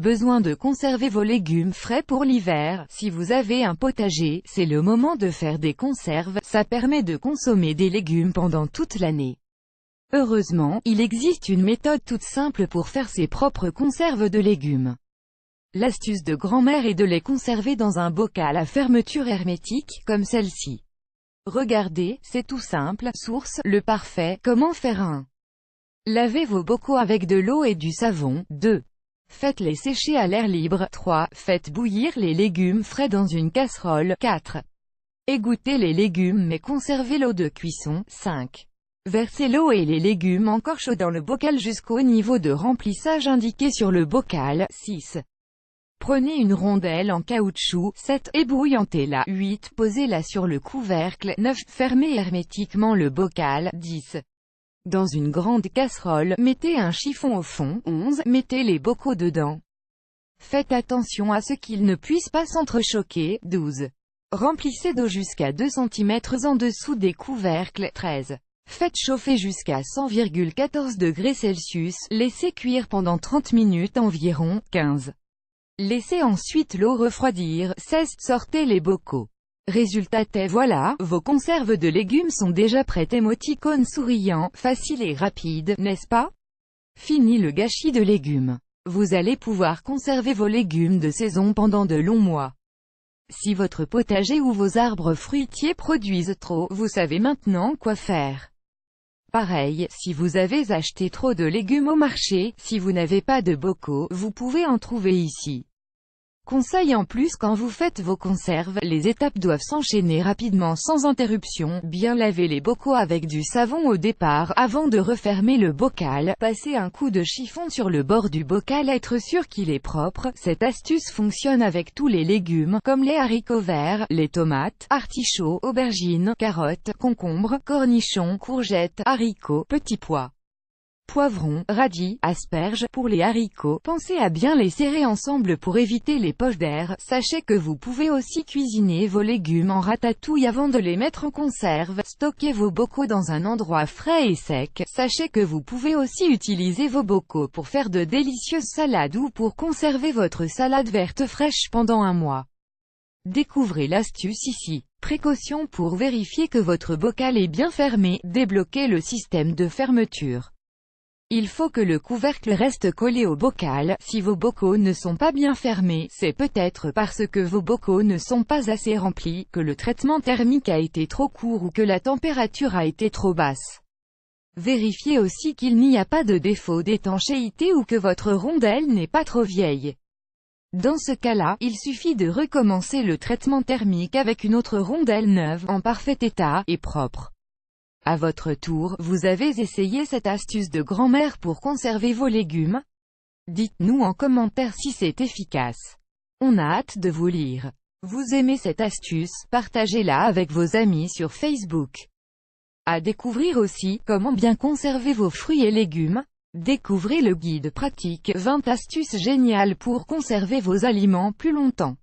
besoin de conserver vos légumes frais pour l'hiver. Si vous avez un potager, c'est le moment de faire des conserves, ça permet de consommer des légumes pendant toute l'année. Heureusement, il existe une méthode toute simple pour faire ses propres conserves de légumes. L'astuce de grand-mère est de les conserver dans un bocal à fermeture hermétique, comme celle-ci. Regardez, c'est tout simple. Source, le parfait. Comment faire un? Lavez vos bocaux avec de l'eau et du savon. 2. Faites-les sécher à l'air libre. 3. Faites bouillir les légumes frais dans une casserole. 4. Égouttez les légumes mais conservez l'eau de cuisson. 5. Versez l'eau et les légumes encore chauds dans le bocal jusqu'au niveau de remplissage indiqué sur le bocal. 6. Prenez une rondelle en caoutchouc. 7. Ébouillantez-la. 8. Posez-la sur le couvercle. 9. Fermez hermétiquement le bocal. 10. Dans une grande casserole, mettez un chiffon au fond. 11. Mettez les bocaux dedans. Faites attention à ce qu'ils ne puissent pas s'entrechoquer. 12. Remplissez d'eau jusqu'à 2 cm en dessous des couvercles. 13. Faites chauffer jusqu'à 100,14 degrés Celsius. Laissez cuire pendant 30 minutes environ. 15. Laissez ensuite l'eau refroidir. 16. Sortez les bocaux. Résultat est voilà, vos conserves de légumes sont déjà prêtes. Émoticône souriant, facile et rapide, n'est-ce pas? Fini le gâchis de légumes. Vous allez pouvoir conserver vos légumes de saison pendant de longs mois. Si votre potager ou vos arbres fruitiers produisent trop, vous savez maintenant quoi faire. Pareil, si vous avez acheté trop de légumes au marché, si vous n'avez pas de bocaux, vous pouvez en trouver ici. Conseil en plus quand vous faites vos conserves, les étapes doivent s'enchaîner rapidement sans interruption. Bien laver les bocaux avec du savon au départ, avant de refermer le bocal. Passer un coup de chiffon sur le bord du bocal, être sûr qu'il est propre. Cette astuce fonctionne avec tous les légumes, comme les haricots verts, les tomates, artichauts, aubergines, carottes, concombres, cornichons, courgettes, haricots, petits pois, poivrons, radis, asperges. Pour les haricots, pensez à bien les serrer ensemble pour éviter les poches d'air. Sachez que vous pouvez aussi cuisiner vos légumes en ratatouille avant de les mettre en conserve. Stockez vos bocaux dans un endroit frais et sec. Sachez que vous pouvez aussi utiliser vos bocaux pour faire de délicieuses salades ou pour conserver votre salade verte fraîche pendant un mois. Découvrez l'astuce ici. Précaution pour vérifier que votre bocal est bien fermé. Débloquez le système de fermeture. Il faut que le couvercle reste collé au bocal. Si vos bocaux ne sont pas bien fermés, c'est peut-être parce que vos bocaux ne sont pas assez remplis, que le traitement thermique a été trop court ou que la température a été trop basse. Vérifiez aussi qu'il n'y a pas de défaut d'étanchéité ou que votre rondelle n'est pas trop vieille. Dans ce cas-là, il suffit de recommencer le traitement thermique avec une autre rondelle neuve, en parfait état, et propre. À votre tour, vous avez essayé cette astuce de grand-mère pour conserver vos légumes? Dites-nous en commentaire si c'est efficace. On a hâte de vous lire. Vous aimez cette astuce? Partagez-la avec vos amis sur Facebook. À découvrir aussi, comment bien conserver vos fruits et légumes? Découvrez le guide pratique 20 astuces géniales pour conserver vos aliments plus longtemps.